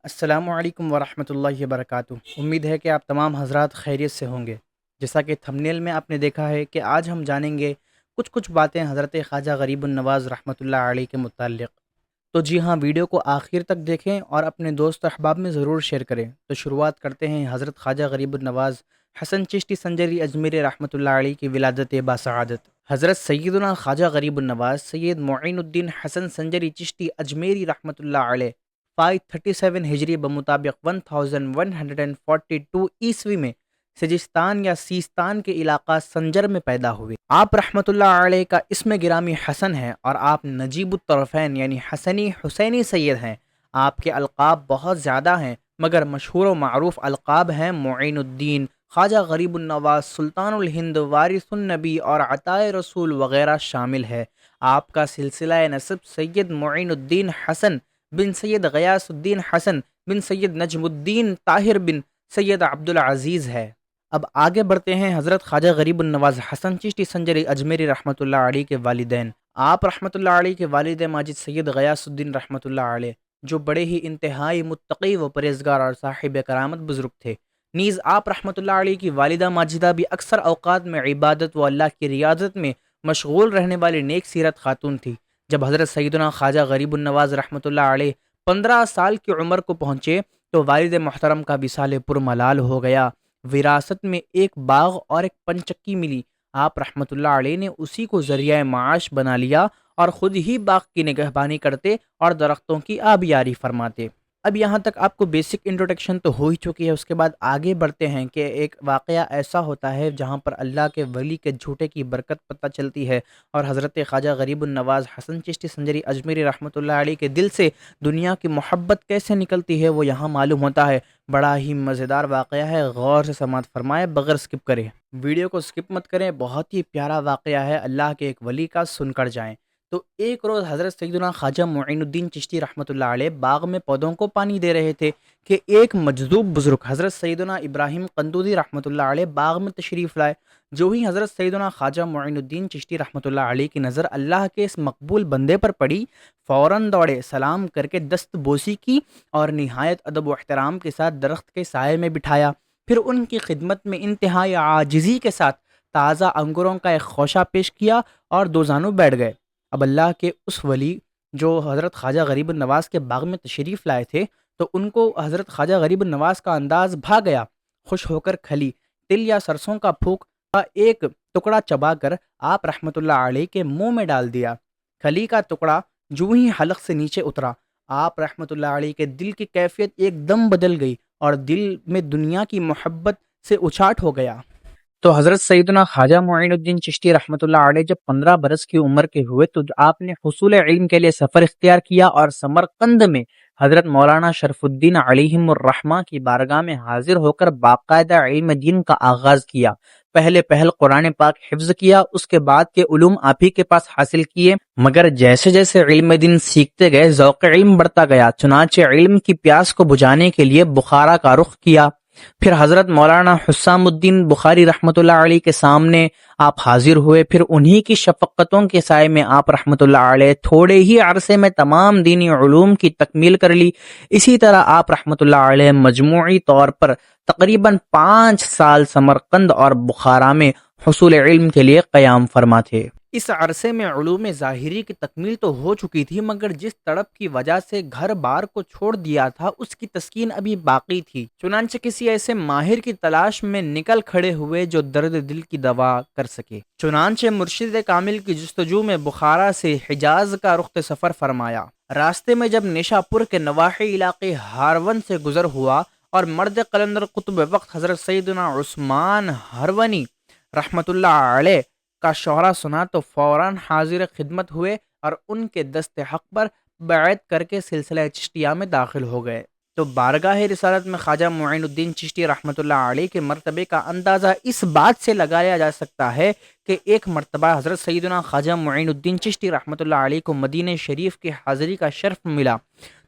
السلام علیکم ورحمۃ اللہ وبرکاتہ۔ امید ہے کہ آپ تمام حضرات خیریت سے ہوں گے۔ جیسا کہ تھمبنیل میں آپ نے دیکھا ہے کہ آج ہم جانیں گے کچھ باتیں حضرت خواجہ غریب النواز رحمۃ اللہ علیہ کے متعلق۔ تو جی ہاں، ویڈیو کو آخر تک دیکھیں اور اپنے دوست احباب میں ضرور شیئر کریں۔ تو شروعات کرتے ہیں حضرت خواجہ غریب النواز حسن چشتی سنجری اجمیری رحمۃ اللہ علیہ کی ولادت باسعادت۔ حضرت سیدنا خواجہ غریب النواز سید معین الدین حسن سنجری چشتی اجمیری رحمۃ اللہ علیہ 537 ہجری بمطابق 1142 عیسوی میں سجستان یا سیستان کے علاقہ سنجر میں پیدا ہوئے۔ آپ رحمۃ اللہ علیہ کا اسم گرامی حسن ہے اور آپ نجیب الطرفین یعنی حسنی حسینی سید ہیں۔ آپ کے القاب بہت زیادہ ہیں مگر مشہور و معروف القاب ہیں معین الدین، خواجہ غریب النواز، سلطان الہند، وارث النبی اور عطائے رسول وغیرہ شامل ہے۔ آپ کا سلسلہ نسب سید معین الدین حسن بن سید غیاث الدین حسن بن سید نجم الدین طاہر بن سید عبدالعزیز ہے۔ اب آگے بڑھتے ہیں حضرت خواجہ غریب النواز حسن چشتی سنجری اجمیری رحمۃ اللہ علیہ کے والدین۔ آپ رحمۃ اللہ علیہ کے والد ماجد سید غیاث الدین رحمۃ اللہ علیہ جو بڑے ہی انتہائی متقی و پرہیزگار اور صاحب کرامت بزرگ تھے، نیز آپ رحمۃ اللہ علیہ کی والدہ ماجدہ بھی اکثر اوقات میں عبادت و اللہ کی ریاضت میں مشغول رہنے والی نیک سیرت خاتون تھی۔ جب حضرت سیدنا خواجہ غریب النواز رحمۃ اللہ علیہ 15 سال کی عمر کو پہنچے تو والد محترم کا وصال پرملال ہو گیا۔ وراثت میں ایک باغ اور ایک پنچکی ملی۔ آپ رحمۃ اللہ علیہ نے اسی کو ذریعہ معاش بنا لیا اور خود ہی باغ کی نگہبانی کرتے اور درختوں کی آبیاری فرماتے۔ اب یہاں تک آپ کو بیسک انٹروڈکشن تو ہو ہی چکی ہے، اس کے بعد آگے بڑھتے ہیں کہ ایک واقعہ ایسا ہوتا ہے جہاں پر اللہ کے ولی کے جھوٹے کی برکت پتہ چلتی ہے اور حضرت خواجہ غریب النواز حسن چشتی سنجری اجمیری رحمۃ اللہ علیہ کے دل سے دنیا کی محبت کیسے نکلتی ہے وہ یہاں معلوم ہوتا ہے۔ بڑا ہی مزیدار واقعہ ہے، غور سے سماعت فرمائے بغیر سکپ کرے، ویڈیو کو سکپ مت کریں، بہت ہی پیارا واقعہ ہے، اللہ کے ایک ولی کا سن کر جائیں۔ تو ایک روز حضرت سیدنا خواجہ معین الدین چشتی رحمۃ اللہ علیہ باغ میں پودوں کو پانی دے رہے تھے کہ ایک مجذوب بزرگ حضرت سیدنا ابراہیم قندوزی رحمۃ اللہ علیہ باغ میں تشریف لائے۔ جو ہی حضرت سیدنا خواجہ معین الدین چشتی رحمۃ اللہ علیہ کی نظر اللہ کے اس مقبول بندے پر پڑی، فوراً دوڑے، سلام کر کے دست بوسی کی اور نہایت ادب و احترام کے ساتھ درخت کے سائے میں بٹھایا۔ پھر ان کی خدمت میں انتہائی عاجزی کے ساتھ تازہ انگوروں کا ایک خوشہ پیش کیا اور دو زانوں بیٹھ گئے۔ اب اللہ کے اس ولی جو حضرت خواجہ غریب النواز کے باغ میں تشریف لائے تھے تو ان کو حضرت خواجہ غریب النواز کا انداز بھا گیا۔ خوش ہو کر کھلی، تل یا سرسوں کا پھوک کا ایک ٹکڑا چبا کر آپ رحمۃ اللہ علیہ کے منہ میں ڈال دیا۔ کھلی کا ٹکڑا جو ہی حلق سے نیچے اترا، آپ رحمۃ اللہ علیہ کے دل کی کیفیت ایک دم بدل گئی اور دل میں دنیا کی محبت سے اچاٹ ہو گیا۔ تو حضرت سیدنا خواجہ معین الدین چشتی رحمۃ اللہ علیہ جب 15 برس کی عمر کے ہوئے تو آپ نے حصول علم کے لیے سفر اختیار کیا اور سمرقند میں حضرت مولانا شرف الدین علیہم الرحمہ کی بارگاہ میں حاضر ہو کر باقاعدہ علم دین کا آغاز کیا۔ پہلے قرآن پاک حفظ کیا، اس کے بعد کے علوم آپ ہی کے پاس حاصل کیے، مگر جیسے جیسے علم دین سیکھتے گئے ذوق علم بڑھتا گیا، چنانچہ علم کی پیاس کو بجھانے کے لیے بخارا کا رخ کیا۔ پھر حضرت مولانا حسام الدین بخاری رحمۃ اللہ علیہ کے سامنے آپ حاضر ہوئے، پھر انہی کی شفقتوں کے سائے میں آپ رحمۃ اللہ علیہ تھوڑے ہی عرصے میں تمام دینی علوم کی تکمیل کر لی۔ اسی طرح آپ رحمۃ اللہ علیہ مجموعی طور پر تقریباً 5 سال سمرقند اور بخارا میں حصول علم کے لیے قیام فرما تھے۔ اس عرصے میں علوم ظاہری کی تکمیل تو ہو چکی تھی، مگر جس تڑپ کی وجہ سے گھر بار کو چھوڑ دیا تھا اس کی تسکین ابھی باقی تھی۔ چنانچہ کسی ایسے ماہر کی تلاش میں نکل کھڑے ہوئے جو درد دل کی دوا کر سکے۔ چنانچہ مرشد کامل کی جستجو میں بخارا سے حجاز کا رخ سفر فرمایا۔ راستے میں جب نیشا پور کے نواحی علاقے ہارون سے گزر ہوا اور مرد قلندر قطب وقت حضرت سیدنا عثمان ہرونی رحمۃ اللہ علیہ کا شعرا سنا تو فوراً حاضر خدمت ہوئے اور ان کے دست حق پر بیعت کر کے سلسلہ چشتیہ میں داخل ہو گئے۔ تو بارگاہ رسالت میں خواجہ معین الدین چشتی رحمۃ اللہ علیہ کے مرتبے کا اندازہ اس بات سے لگایا جا سکتا ہے کہ ایک مرتبہ حضرت سیدنا خواجہ معین الدین چشتی رحمۃ اللہ علیہ کو مدینہ شریف کی حاضری کا شرف ملا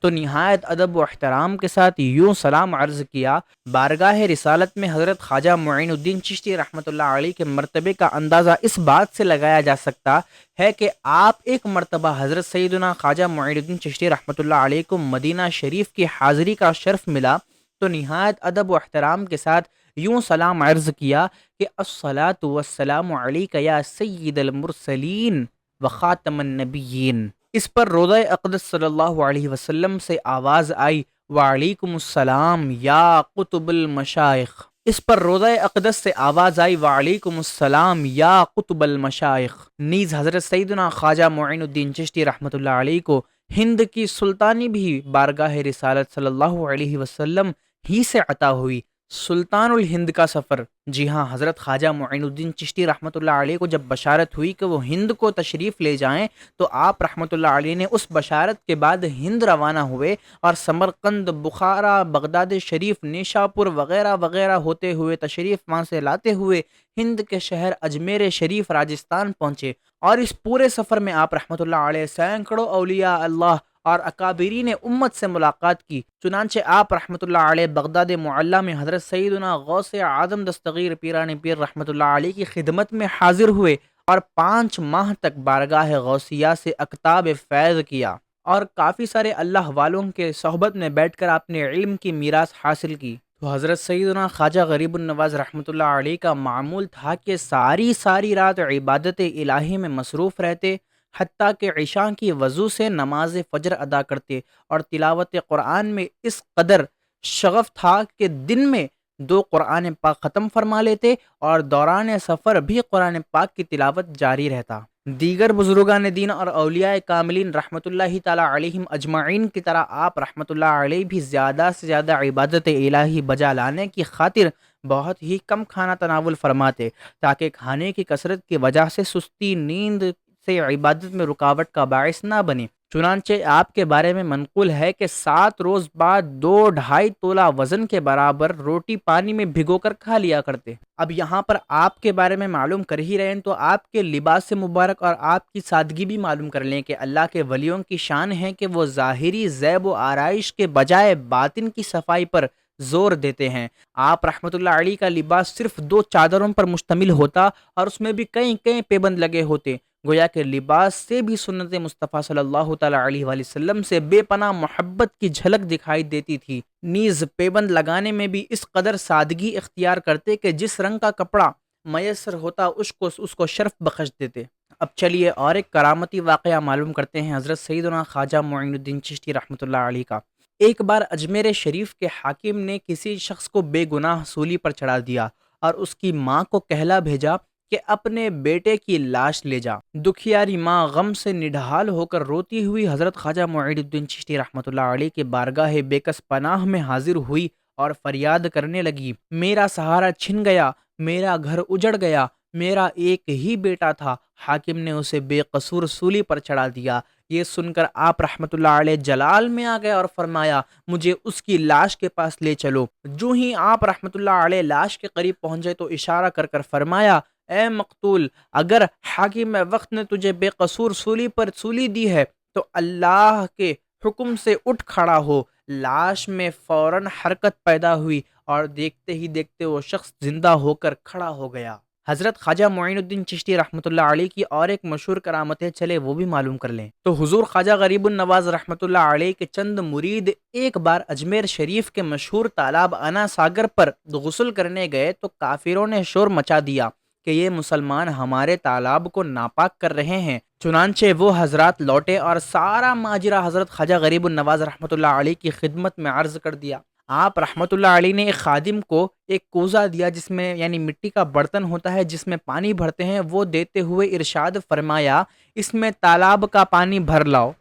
تو نہایت ادب و احترام کے ساتھ یوں سلام عرض کیا: بارگاہ رسالت میں حضرت خواجہ معین الدین چشتی رحمۃ اللہ علیہ کے مرتبے کا اندازہ اس بات سے لگایا جا سکتا ہے کہ آپ ایک مرتبہ حضرت سیدنا خواجہ معین الدین چشتی رحمۃ اللہ علیہ کو مدینہ شریف کی حاضری کا شرف ملا تو نہایت ادب و احترام کے ساتھ یوں سلام عرض کیا کہ الصلاۃ والسلام علیک یا سید المرسلین و خاتم النبیین۔ اس پر روضہ اقدس صلی اللہ علیہ وسلم سے آواز آئی: وعلیکم السلام یا قطب المشائخ۔ اس پر روضہ اقدس سے آواز آئی: وعلیکم السلام یا قطب المشائخ۔ نیز حضرت سیدنا خواجہ معین الدین چشتی رحمۃ اللہ علیہ کو ہند کی سلطانی بھی بارگاہ رسالت صلی اللہ علیہ وسلم ہی سے عطا ہوئی۔ سلطان الہند کا سفر، جی ہاں، حضرت خواجہ معین الدین چشتی رحمۃ اللہ علیہ کو جب بشارت ہوئی کہ وہ ہند کو تشریف لے جائیں تو آپ رحمۃ اللہ علیہ نے اس بشارت کے بعد ہند روانہ ہوئے اور سمرقند، بخارا، بغداد شریف، نیشاپور وغیرہ وغیرہ ہوتے ہوئے تشریف وہاں سے لاتے ہوئے ہند کے شہر اجمیر شریف راجستھان پہنچے، اور اس پورے سفر میں آپ رحمۃ اللہ علیہ سینکڑوں اولیاء اللہ اور اکابرین امت سے ملاقات کی۔ چنانچہ آپ رحمۃ اللہ علیہ بغداد معلیٰ میں حضرت سیدنا غوث اعظم دستگیر پیران پیر رحمۃ اللہ علیہ کی خدمت میں حاضر ہوئے اور 5 ماہ تک بارگاہ غوثیہ سے اکتاب فیض کیا، اور کافی سارے اللہ والوں کے صحبت میں بیٹھ کر آپ نے علم کی میراث حاصل کی۔ تو حضرت سیدنا خواجہ غریب النواز رحمۃ اللہ علیہ کا معمول تھا کہ ساری رات عبادت الہی میں مصروف رہتے، حتیٰ کہ عشاء کی وضو سے نماز فجر ادا کرتے، اور تلاوت قرآن میں اس قدر شغف تھا کہ دن میں 2 قرآن پاک ختم فرما لیتے اور دوران سفر بھی قرآن پاک کی تلاوت جاری رہتا۔ دیگر بزرگان دین اور اولیاء کاملین رحمۃ اللہ تعالی علیہم اجمعین کی طرح آپ رحمۃ اللہ علیہ بھی زیادہ سے زیادہ عبادت الہی بجا لانے کی خاطر بہت ہی کم کھانا تناول فرماتے، تاکہ کھانے کی کثرت کی وجہ سے سستی، نیند سے عبادت میں رکاوٹ کا باعث نہ بنے۔ چنانچہ آپ کے بارے میں منقول ہے کہ 7 روز بعد 2-2.5 تولہ وزن کے برابر روٹی پانی میں بھگو کر کھا لیا کرتے۔ اب یہاں پر آپ کے بارے میں معلوم کر ہی رہے ہیں تو آپ کے لباس مبارک اور آپ کی سادگی بھی معلوم کر لیں کہ اللہ کے ولیوں کی شان ہے کہ وہ ظاہری زیب و آرائش کے بجائے باطن کی صفائی پر زور دیتے ہیں۔ آپ رحمۃ اللہ علیہ کا لباس صرف 2 چادروں پر مشتمل ہوتا اور اس میں بھی کئی پیبند لگے ہوتے، گویا کہ لباس سے بھی سنت مصطفیٰ صلی اللہ تعالی علیہ وآلہ وسلم سے بے پناہ محبت کی جھلک دکھائی دیتی تھی۔ نیز پیبند لگانے میں بھی اس قدر سادگی اختیار کرتے کہ جس رنگ کا کپڑا میسر ہوتا اس کو شرف بخش دیتے۔ اب چلیے اور ایک کرامتی واقعہ معلوم کرتے ہیں حضرت سیدنا خواجہ معین الدین چشتی رحمۃ اللہ علیہ کا۔ ایک بار اجمیر شریف کے حاکم نے کسی شخص کو بے گناہ سولی پر چڑھا دیا اور اس کی ماں کو کہلا بھیجا کہ اپنے بیٹے کی لاش لے جا۔ دکھیاری ماں غم سے نڈھال ہو کر روتی ہوئی حضرت خواجہ معین الدین چشتی رحمۃ اللہ علیہ کے بارگاہ بے کس پناہ میں حاضر ہوئی اور فریاد کرنے لگی: میرا سہارا چھن گیا، میرا گھر اجڑ گیا، میرا ایک ہی بیٹا تھا، حاکم نے اسے بے قصور سولی پر چڑھا دیا۔ یہ سن کر آپ رحمۃ اللہ علیہ جلال میں آ گئے اور فرمایا: مجھے اس کی لاش کے پاس لے چلو۔ جو ہی آپ رحمۃ اللہ علیہ لاش کے قریب پہنچے تو اشارہ کر کر فرمایا: اے مقتول، اگر حاکم وقت نے تجھے بے قصور سولی پر سولی دی ہے تو اللہ کے حکم سے اٹھ کھڑا ہو۔ لاش میں فوراً حرکت پیدا ہوئی اور دیکھتے ہی دیکھتے وہ شخص زندہ ہو کر کھڑا ہو گیا۔ حضرت خواجہ معین الدین چشتی رحمۃ اللہ علیہ کی اور ایک مشہور کرامتیں چلے وہ بھی معلوم کر لیں تو حضور خواجہ غریب النواز رحمۃ اللہ علیہ کے چند مرید ایک بار اجمیر شریف کے مشہور تالاب انا ساگر پر غسل کرنے گئے تو کافروں نے شور مچا دیا کہ یہ مسلمان ہمارے تالاب کو ناپاک کر رہے ہیں۔ چنانچہ وہ حضرات لوٹے اور سارا ماجرا حضرت خواجہ غریب النواز رحمۃ اللہ علیہ کی خدمت میں عرض کر دیا۔ آپ رحمۃ اللہ علیہ نے ایک خادم کو ایک کوزہ دیا جس میں یعنی مٹی کا برتن ہوتا ہے جس میں پانی بھرتے ہیں، وہ دیتے ہوئے ارشاد فرمایا: اس میں تالاب کا پانی بھر لاؤ۔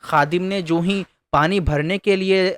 خادم نے جو ہی پانی بھرنے کے لیے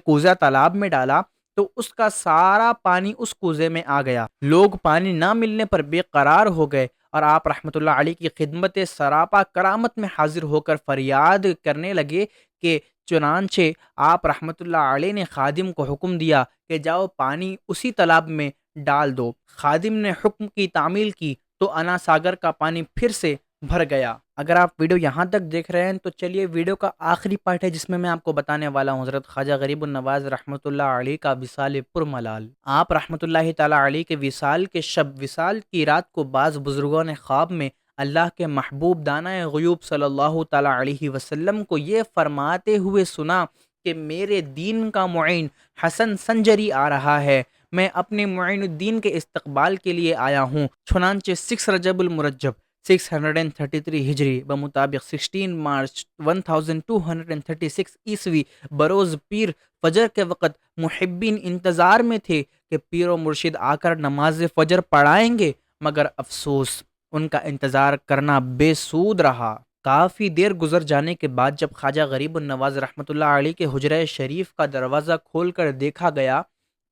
کوزہ تالاب میں ڈالا تو اس کا سارا پانی اس کوزے میں آ گیا۔ لوگ پانی نہ ملنے پر بے قرار ہو گئے اور آپ رحمۃ اللہ علیہ کی خدمت سراپا کرامت میں حاضر ہو کر فریاد کرنے لگے کہ چنانچہ آپ رحمۃ اللہ علیہ نے خادم کو حکم دیا کہ جاؤ پانی اسی تالاب میں ڈال دو۔ خادم نے حکم کی تعمیل کی تو انا ساگر کا پانی پھر سے بھر گیا۔ اگر آپ ویڈیو یہاں تک دیکھ رہے ہیں تو چلیے ویڈیو کا آخری پارٹ ہے جس میں آپ کو بتانے والا ہوں حضرت خواجہ غریب النواز رحمۃ اللہ علیہ کا وصال پر ملال۔ آپ رحمۃ اللہ تعالیٰ علیہ کے وصال کے شب، وصال کی رات کو بعض بزرگوں نے خواب میں اللہ کے محبوب دانہ غیوب صلی اللہ تعالیٰ علیہ وسلم کو یہ فرماتے ہوئے سنا کہ میرے دین کا معین حسن سنجری آ رہا ہے، میں اپنے معین الدین کے استقبال کے لیے آیا ہوں۔ چنانچہ 6 رجب المرجب 633 ہجری بمطابق 16 مارچ 1236 عیسوی بروز پیر فجر کے وقت محبین انتظار میں تھے کہ پیر و مرشد آ کر نماز فجر پڑھائیں گے، مگر افسوس ان کا انتظار کرنا بے سود رہا۔ کافی دیر گزر جانے کے بعد جب خواجہ غریب النواز رحمۃ اللہ علیہ کے حجرہ شریف کا دروازہ کھول کر دیکھا گیا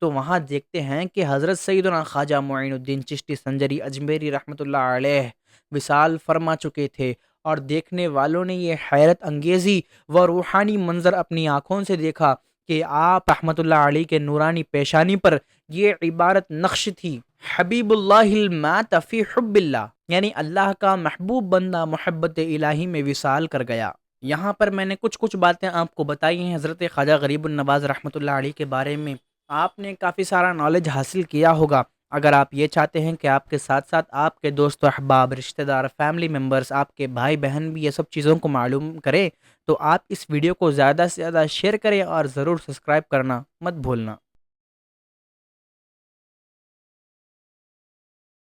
تو وہاں دیکھتے ہیں کہ حضرت سیدنا خواجہ معین الدین چشتی سنجری اجمیری رحمۃ اللہ علیہ وصال فرما چکے تھے، اور دیکھنے والوں نے یہ حیرت انگیزی و روحانی منظر اپنی آنکھوں سے دیکھا کہ آپ رحمۃ اللہ علیہ کے نورانی پیشانی پر یہ عبارت نقش تھی: حبیب اللہ المات فی حب اللہ، یعنی اللہ کا محبوب بندہ محبت الہی میں وصال کر گیا۔ یہاں پر میں نے کچھ باتیں آپ کو بتائی ہیں حضرت خواجہ غریب النواز رحمۃ اللہ علیہ کے بارے میں، آپ نے کافی سارا نالج حاصل کیا ہوگا۔ اگر آپ یہ چاہتے ہیں کہ آپ کے ساتھ ساتھ آپ کے دوست و احباب، رشتہ دار، فیملی ممبرز، آپ کے بھائی بہن بھی یہ سب چیزوں کو معلوم کریں تو آپ اس ویڈیو کو زیادہ سے زیادہ شیئر کریں اور ضرور سبسکرائب کرنا مت بھولنا۔